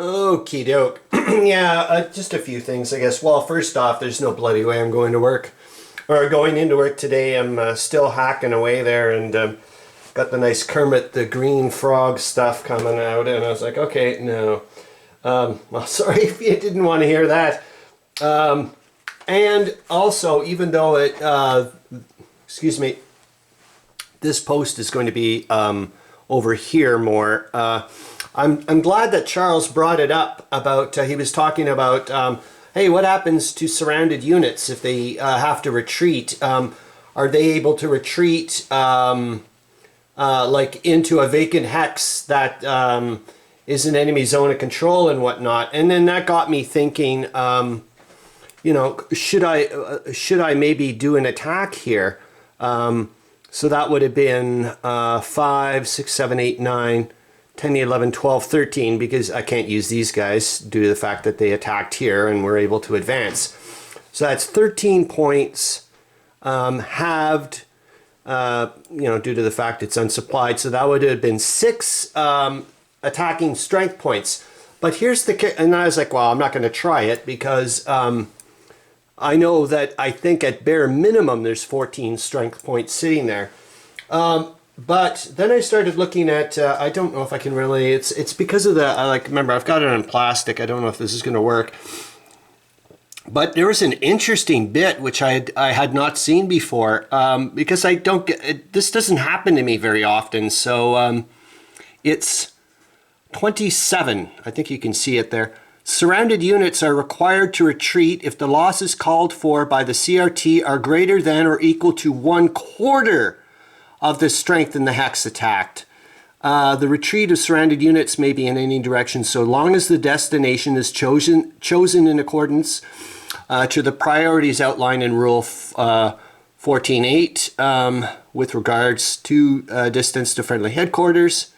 Okie doke. Yeah, just a few things, I guess. Well, first off, there's no bloody way I'm going to work. Or going into work today. I'm still hacking away there and got the nice Kermit the Green Frog stuff coming out. And I was like, okay, no. Well, sorry if you didn't want to hear that. And also, even though it, excuse me, this post is going to be over here more, I'm glad that Charles brought it up about, he was talking about, hey, what happens to surrounded units if they have to retreat? Are they able to retreat like into a vacant hex that is an enemy zone of control and whatnot? And then that got me thinking, you know, should I maybe do an attack here? So that would have been 5, 6, 7, 8, 9, 10, 11, 12, 13, because I can't use these guys due to the fact that they attacked here and were able to advance. So that's 13 points halved, you know, due to the fact it's unsupplied. So that would have been 6 attacking strength points. But here's the, and I was like, well, I'm not going to try it because I know that I think at bare minimum there's 14 strength points sitting there. But then I started looking at, I don't know if I can really, it's because of the, like, remember, I've got it on plastic. I don't know if this is going to work. But there was an interesting bit which I had not seen before, because I don't get, this doesn't happen to me very often. So it's 27, I think you can see it there. Surrounded units are required to retreat if the losses called for by the CRT are greater than or equal to 1/4 of the strength in the hex attacked. The retreat of surrounded units may be in any direction so long as the destination is chosen in accordance to the priorities outlined in Rule 14.8 with regards to distance to friendly headquarters.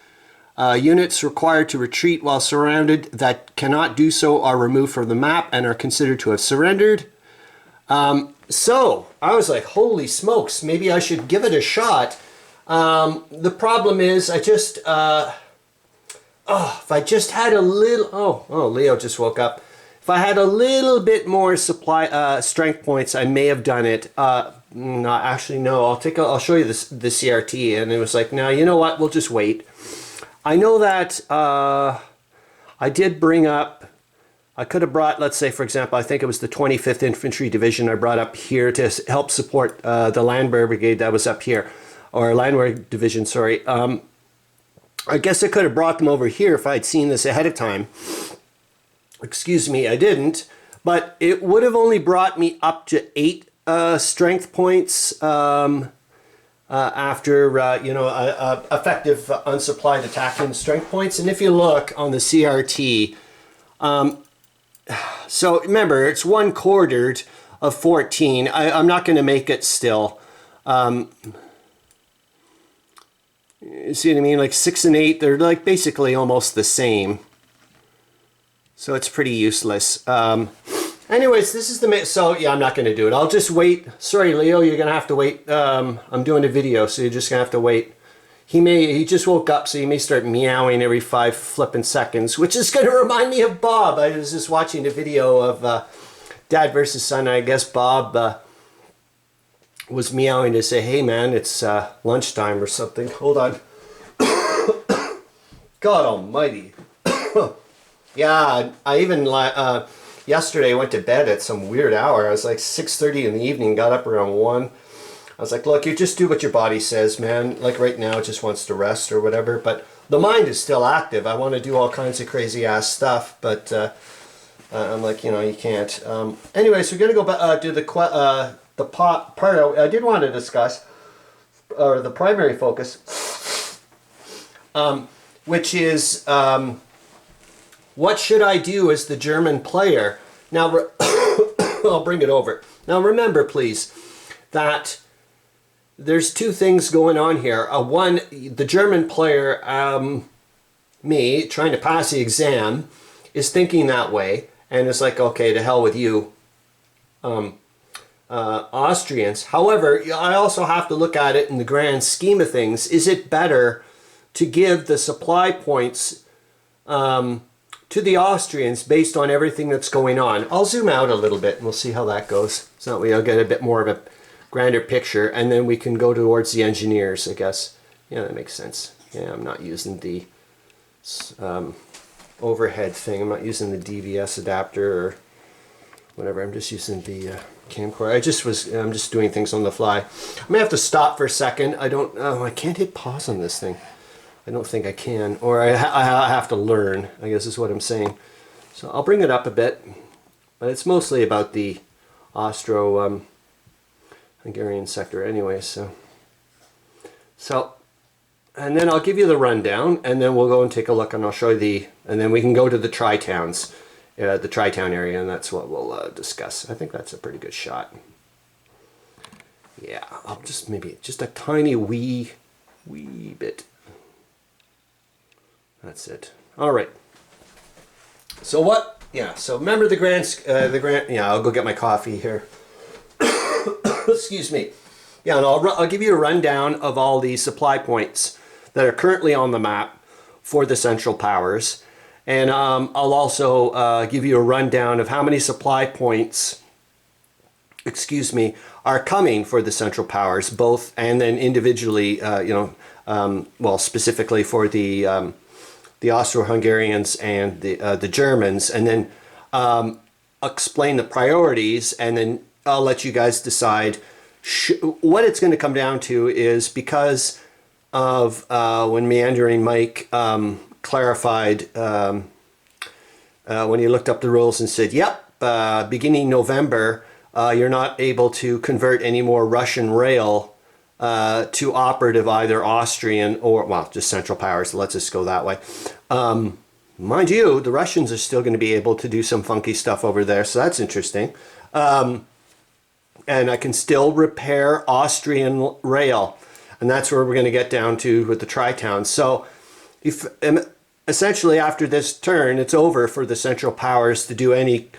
Units required to retreat while surrounded that cannot do so are removed from the map and are considered to have surrendered. So I was like, holy smokes, maybe I should give it a shot. The problem is I just, if I just had a little, oh, Leo just woke up. If I had a little bit more supply, strength points, I may have done it. No, actually, no, I'll show you this, the CRT. And it was like, no, you know what? We'll just wait. I know that, I did bring up, I could have brought, let's say, for example, I think it was the 25th Infantry Division I brought up here to help support, the Landwehr Brigade that was up here. Or Landwehr Division, sorry. I guess I could have brought them over here if I had seen this ahead of time. Excuse me, I didn't. But it would have only brought me up to 8 strength points after, you know, effective unsupplied attacking strength points. And if you look on the CRT, so remember, it's 1/4 of 14. I'm not going to make it still. You see what I mean? Like 6 and 8, they're like basically almost the same. So it's pretty useless. Anyways, this is the, so yeah, I'm not going to do it. I'll just wait. Sorry, Leo, you're going to have to wait. I'm doing a video, so you're just going to have to wait. He just woke up, so he may start meowing every 5 flipping seconds, which is going to remind me of Bob. I was just watching a video of Dad versus Son. I guess Bob was meowing to say, hey man, it's lunchtime or something. Hold on. God almighty. Yeah, I even yesterday went to bed at some weird hour. I was like 6:30 in the evening, got up around 1. I was like, look, you just do what your body says, man. Like right now it just wants to rest or whatever, but the mind is still active. I want to do all kinds of crazy ass stuff, but I'm like, you know, you can't. Anyways, we're gonna go back to the part I did want to discuss, or the primary focus, which is what should I do as the German player? Now, I'll bring it over. Now remember, please, that there's 2 things going on here. One, the German player, me, trying to pass the exam, is thinking that way, and it's like, okay, to hell with you. Austrians. However, I also have to look at it in the grand scheme of things. Is it better to give the supply points to the Austrians based on everything that's going on. I'll zoom out a little bit and we'll see how that goes. So that way I'll get a bit more of a grander picture, and then we can go towards the engineers, I guess. Yeah, that makes sense. Yeah, I'm not using the overhead thing. I'm not using the DVS adapter or whatever. I'm just using the camcorder. I'm just doing things on the fly. I may have to stop for a second. I can't hit pause on this thing. I don't think I can, or I have to learn, I guess is what I'm saying. So I'll bring it up a bit, but it's mostly about the Austro-Hungarian sector anyway. So, and then I'll give you the rundown, and then we'll go and take a look, and I'll show you and then we can go to the Tri-Towns, the Tri-Town area, and that's what we'll discuss. I think that's a pretty good shot. Yeah, I'll maybe just a tiny wee bit. That's it. All right. So what? Yeah. So remember the grant. Yeah, I'll go get my coffee here. Excuse me. Yeah, and I'll give you a rundown of all the supply points that are currently on the map for the Central Powers, and I'll also give you a rundown of how many supply points, are coming for the Central Powers, both and then individually. Well, specifically for the Austro-Hungarians and the Germans, and then explain the priorities, and then I'll let you guys decide. What it's going to come down to is, because of when Meandering Mike clarified, when he looked up the rules and said, yep, beginning November, you're not able to convert any more Russian rail to operative, either Austrian or, well, just Central Powers. Let's just go that way. Mind you, the Russians are still going to be able to do some funky stuff over there, so that's interesting. And I can still repair Austrian rail, and that's where we're going to get down to with the Tri-Towns. So if essentially after this turn, it's over for the Central Powers to do any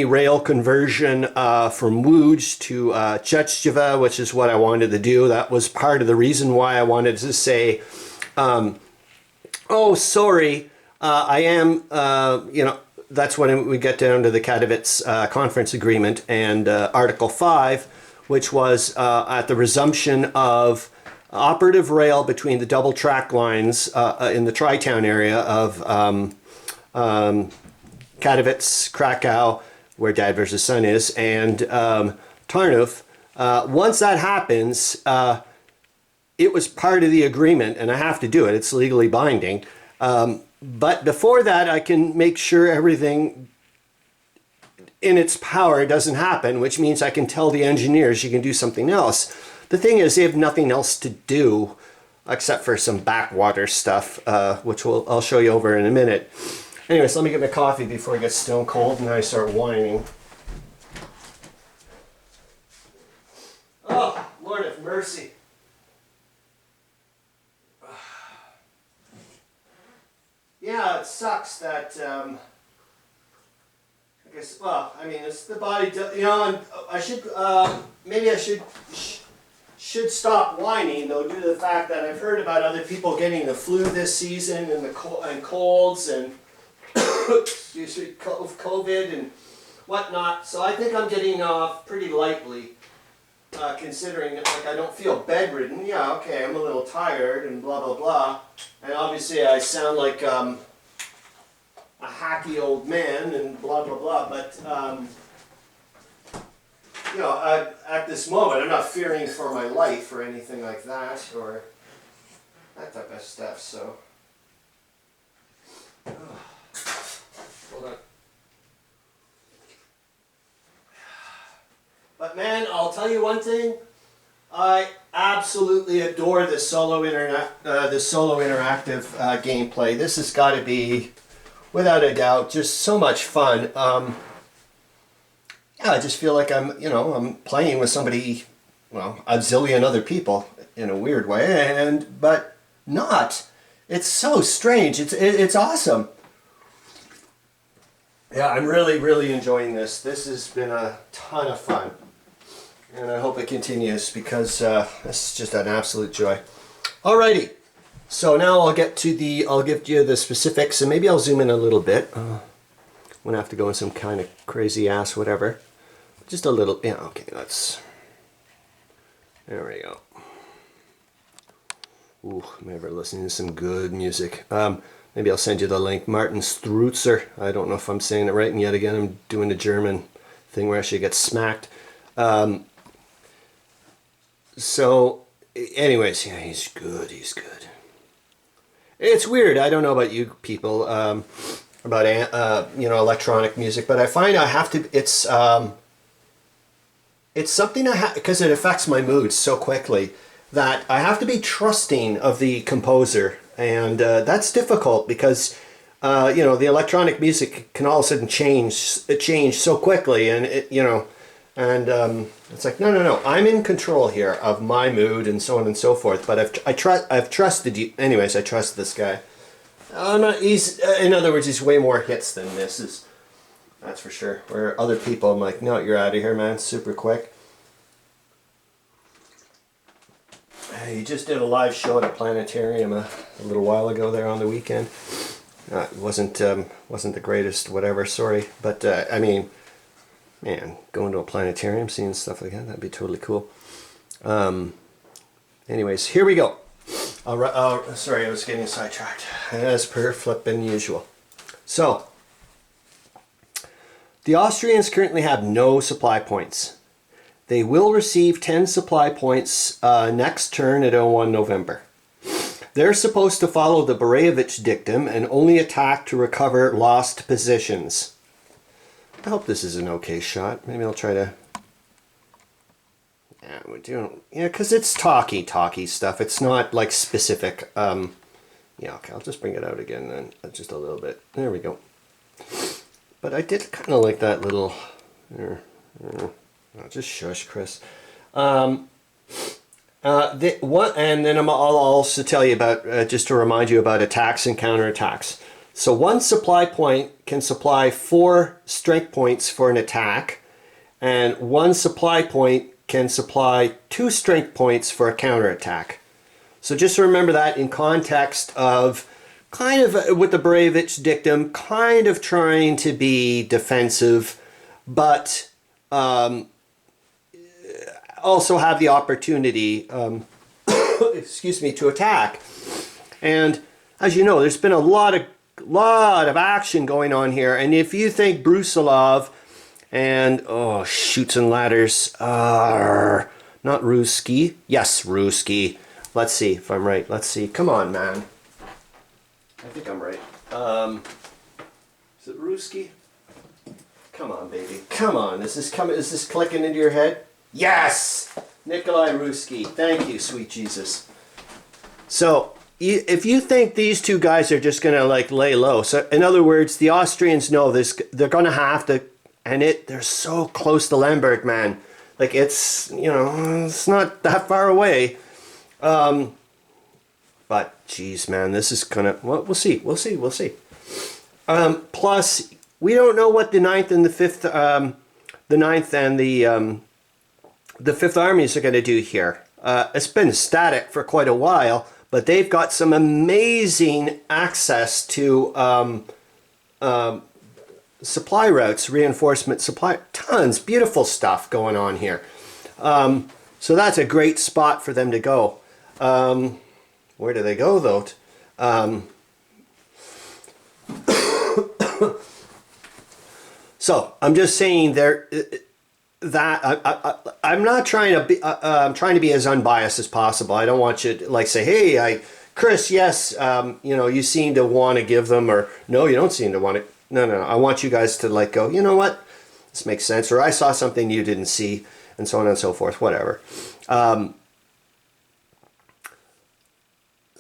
rail conversion from Łódź to Checheva, which is what I wanted to do. That was part of the reason why I wanted to say, oh, sorry, I am, that's when we get down to the Kattowitz Conference Agreement and Article 5, which was at the resumption of operative rail between the double track lines in the Tri-Town area of Kattowitz, Krakow, where Dad versus Son is, and Tarnów. Once that happens, it was part of the agreement, and I have to do it. It's legally binding. But before that, I can make sure everything in its power doesn't happen, which means I can tell the engineers you can do something else. The thing is, they have nothing else to do except for some backwater stuff, which I'll show you over in a minute. Anyways, let me get my coffee before it gets stone cold and I start whining. Oh, Lord have mercy. Yeah, it sucks that, I guess, well, I mean, it's the body, and I should, maybe I should stop whining, though, due to the fact that I've heard about other people getting the flu this season and colds and COVID and whatnot. So I think I'm getting off pretty lightly, considering like I don't feel bedridden. Yeah, okay, I'm a little tired and blah blah blah, and obviously I sound like a hacky old man and blah blah blah. But at this moment, I'm not fearing for my life or anything like that, or that type of stuff. So. Hold on. But man, I'll tell you one thing. I absolutely adore this solo interactive gameplay. This has got to be, without a doubt, just so much fun. Yeah, I just feel like I'm playing with somebody, well, a zillion other people in a weird way, but not. It's so strange. It's awesome. Yeah, I'm really, really enjoying this. This has been a ton of fun. And I hope it continues because this is just an absolute joy. Alrighty. So now I'll give you the specifics, and maybe I'll zoom in a little bit. I'm gonna have to go in some kind of crazy ass whatever. Just a little, yeah, okay, there we go. Ooh, I'm ever listening to some good music. Maybe I'll send you the link. Martin Strutzer. I don't know if I'm saying it right, and yet again I'm doing the German thing where I should get smacked. So, anyways, yeah, he's good. It's weird. I don't know about you people, about electronic music, but I find I have to. It's something I have, because it affects my mood so quickly that I have to be trusting of the composer, and that's difficult because the electronic music can all of a sudden change so quickly, and it's like no, I'm in control here of my mood and so on and so forth. But I've trusted you, anyways. I trust this guy. In other words, he's way more hits than misses. That's for sure. Where other people, I'm like, no, you're out of here, man, super quick. He just did a live show at a planetarium a little while ago there on the weekend. It wasn't the greatest, whatever. Sorry, but I mean, man, going to a planetarium, seeing stuff like that'd be totally cool. Anyways, here we go. Sorry, I was getting sidetracked as per flippin' usual. So, the Austrians currently have no supply points. They will receive 10 supply points next turn at 01 November. They're supposed to follow the Borevich dictum and only attack to recover lost positions. I hope this is an okay shot. Maybe I'll try to... Yeah, we're doing... Yeah, because it's talky stuff. It's not like specific. Yeah, okay, I'll just bring it out again then. Just a little bit. There we go. But I did kind of like that little... Oh, just shush, Chris. And then I'll also tell you about, just to remind you about attacks and counterattacks. So one supply point can supply 4 strength points for an attack, and one supply point can supply 2 strength points for a counterattack. So just remember that in context of kind of with the Borevich dictum, kind of trying to be defensive, but also have the opportunity, excuse me, to attack. And as you know, there's been a lot of action going on here. And if you think Brusilov and Chutes and Ladders, not Ruski, yes, Ruski. Let's see if I'm right. Let's see. Come on, man. I think I'm right. Is it Ruski? Come on, baby. Come on. Is this clicking into your head? Yes! Nikolai Ruski. Thank you, sweet Jesus. So, if you think these two guys are just going to like lay low, so in other words, the Austrians know this, they're going to have to, and they're so close to Lemberg, man. Like it's, it's not that far away. But geez, man, this is gonna, well, we'll see. Plus, we don't know what the 9th and the 5th, the 9th and the 5th armies are going to do here. It's been static for quite a while, but they've got some amazing access to supply routes, reinforcement supply, tons, beautiful stuff going on here. So that's a great spot for them to go. Where do they go though? So I'm just saying that I'm not trying to be. I'm trying to be as unbiased as possible. I don't want you to like say, "Hey, Chris, yes, you seem to want to give them," or "No, you don't seem to want it." No. I want you guys to like go, you know what? This makes sense, or I saw something you didn't see, and so on and so forth. Whatever.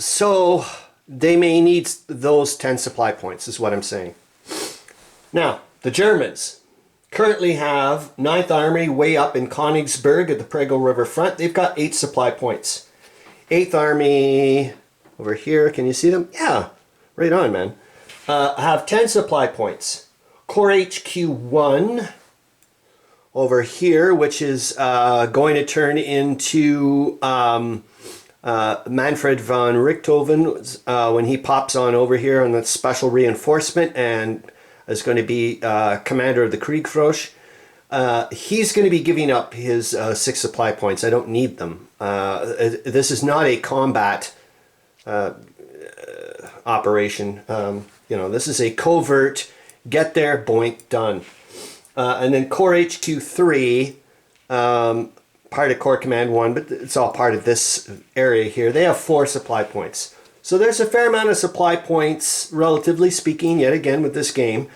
So they may need those 10 supply points, is what I'm saying. Now, the Germans currently have 9th Army way up in Königsberg at the Prego River front. They've got 8 supply points. 8th Army over here, can you see them? Yeah, right on, man. Have 10 supply points. Corps HQ 1 over here, which is going to turn into Manfred von Richthofen, when he pops on over here on the special reinforcement and is going to be commander of the Kriegfrosch, he's going to be giving up his 6 supply points. I don't need them. This is not a combat operation. This is a covert, get there, boink, done. And then Corps HQ 3, part of Corps Command 1, but it's all part of this area here. They have 4 supply points. So there's a fair amount of supply points, relatively speaking, yet again with this game,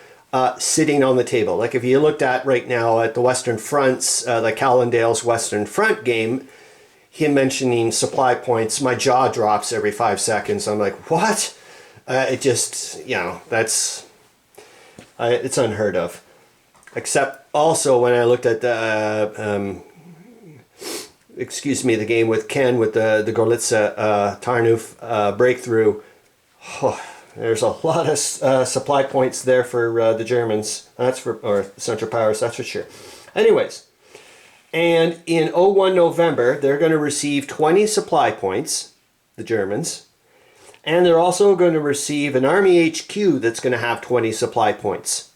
sitting on the table. Like if you looked at right now at the Western Fronts, the Callendale's Western Front game, him mentioning supply points, my jaw drops every 5 seconds. I'm like, what? It just, that's, it's unheard of. Except also when I looked at the, the game with Ken with the Gorlitza Tarnuf breakthrough. Oh, there's a lot of supply points there for the Germans. That's for, or Central Powers, that's for sure. Anyways, and in 01 November, they're going to receive 20 supply points, the Germans. And they're also going to receive an Army HQ that's going to have 20 supply points.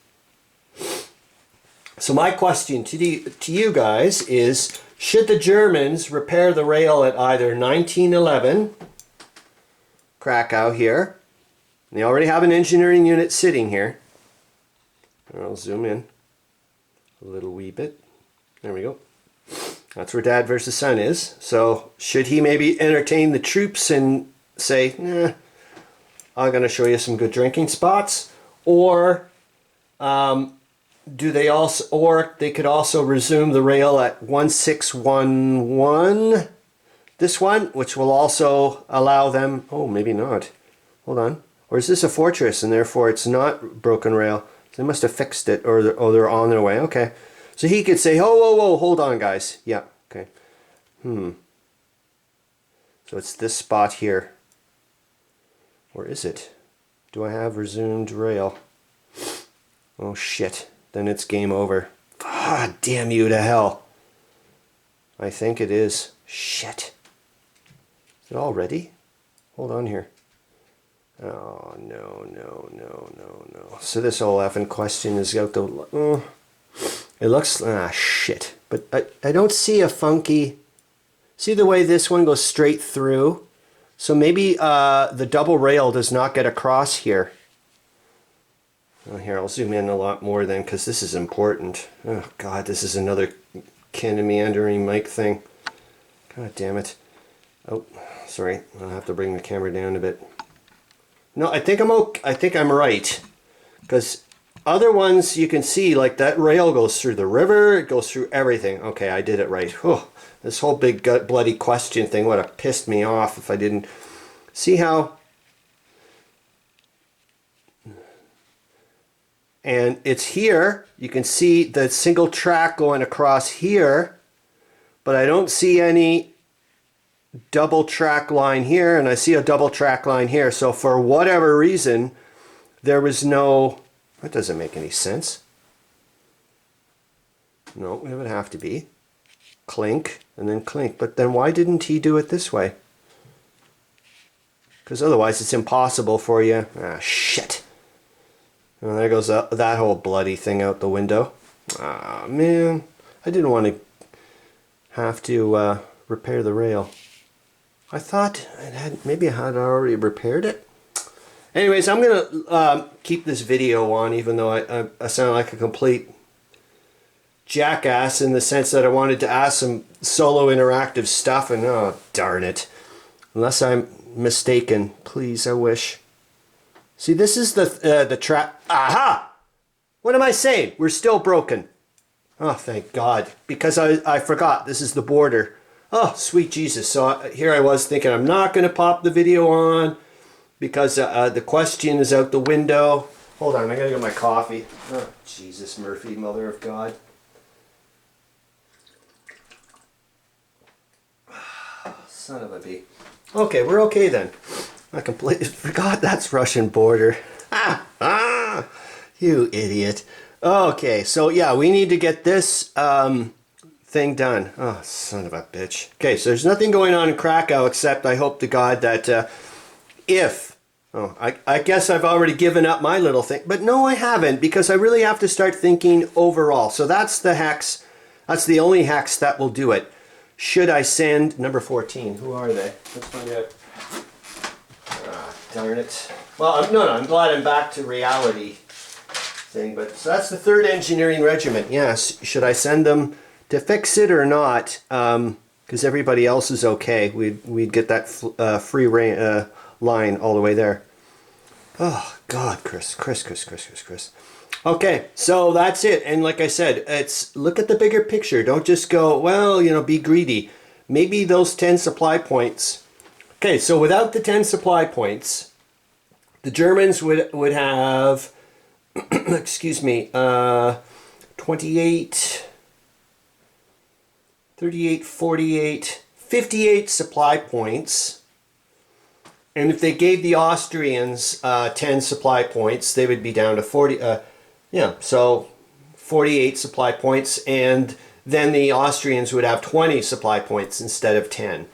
So my question to you guys is, should the Germans repair the rail at either 1911, Krakow here, and they already have an engineering unit sitting here. I'll zoom in a little wee bit. There we go. That's where Dad versus Son is. So should he maybe entertain the troops and say, I'm going to show you some good drinking spots? Or do they also, or they could also resume the rail at 1611, this one, which will also allow them, oh, maybe not. Hold on. Or is this a fortress and therefore it's not broken rail? So they must have fixed it, or they're on their way. Okay. So he could say, oh, whoa, whoa, hold on, guys. Yeah, okay. So it's this spot here. Or is it? Do I have resumed rail? Oh, shit. Then it's game over. Ah, damn you to hell. I think it is. Shit. Is it all ready? Hold on here. Oh, no. So this whole effing question is out the... it looks... Ah, shit. But I don't see a funky... See the way this one goes straight through? So maybe the double rail does not get across here. Oh, here, I'll zoom in a lot more then, because this is important. Oh, God, this is another kind of meandering mic thing. God damn it. Oh, sorry. I'll have to bring the camera down a bit. No, I think I'm okay. I think I'm right. Because other ones you can see, like that rail goes through the river, it goes through everything. Okay, I did it right. Whew. This whole big gut bloody question thing would have pissed me off if I didn't. See how... And it's here. You can see the single track going across here, but I don't see any double track line here, and I see a double track line here. So for whatever reason, there was no... That doesn't make any sense. No, it would have to be clink and then clink. But then why didn't he do it this way? Because otherwise it's impossible for you. Ah, shit. And there goes that whole bloody thing out the window. Ah, man. I didn't want to have to repair the rail. I thought maybe I had already repaired it. Anyways, I'm going to keep this video on, even though I sound like a complete jackass in the sense that I wanted to ask some solo interactive stuff, and oh, darn it. Unless I'm mistaken. Please, I wish. See, this is the trap. Aha! What am I saying? We're still broken. Oh, thank God. Because I forgot. This is the border. Oh, sweet Jesus. So here I was thinking I'm not going to pop the video on because the question is out the window. Hold on. I got to get my coffee. Oh, Jesus, Murphy, mother of God. Son of a bee. Okay, we're okay then. I completely forgot that's Russian border. You idiot. Okay, so yeah, we need to get this thing done. Oh, son of a bitch. Okay, so there's nothing going on in Krakow except I hope to God that I guess I've already given up my little thing. But no, I haven't, because I really have to start thinking overall. So that's the hex. That's the only hex that will do it. Should I send number 14? Who are they? Let's find out. Ah, darn it. Well, no, I'm glad I'm back to reality thing. But so that's the 3rd Engineering Regiment. Yes. Should I send them to fix it or not? Because everybody else is okay. We'd get that free line all the way there. Oh God, Chris. Okay, so that's it. And like I said, it's look at the bigger picture. Don't just go, well, you know, be greedy. Maybe those 10 supply points. Okay, so without the 10 supply points, the Germans would have, excuse me, 28, 38, 48, 58 supply points. And if they gave the Austrians 10 supply points, they would be down to 40. So 48 supply points, and then the Austrians would have 20 supply points instead of 10.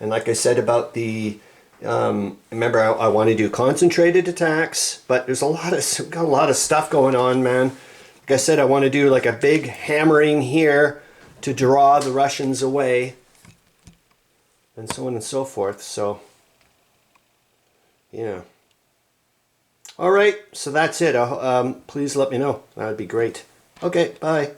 And like I said about the, remember I want to do concentrated attacks, but there's got a lot of stuff going on, man. Like I said, I want to do like a big hammering here to draw the Russians away, and so on and so forth. So, yeah. All right, so that's it. Please let me know. That would be great. Okay, bye.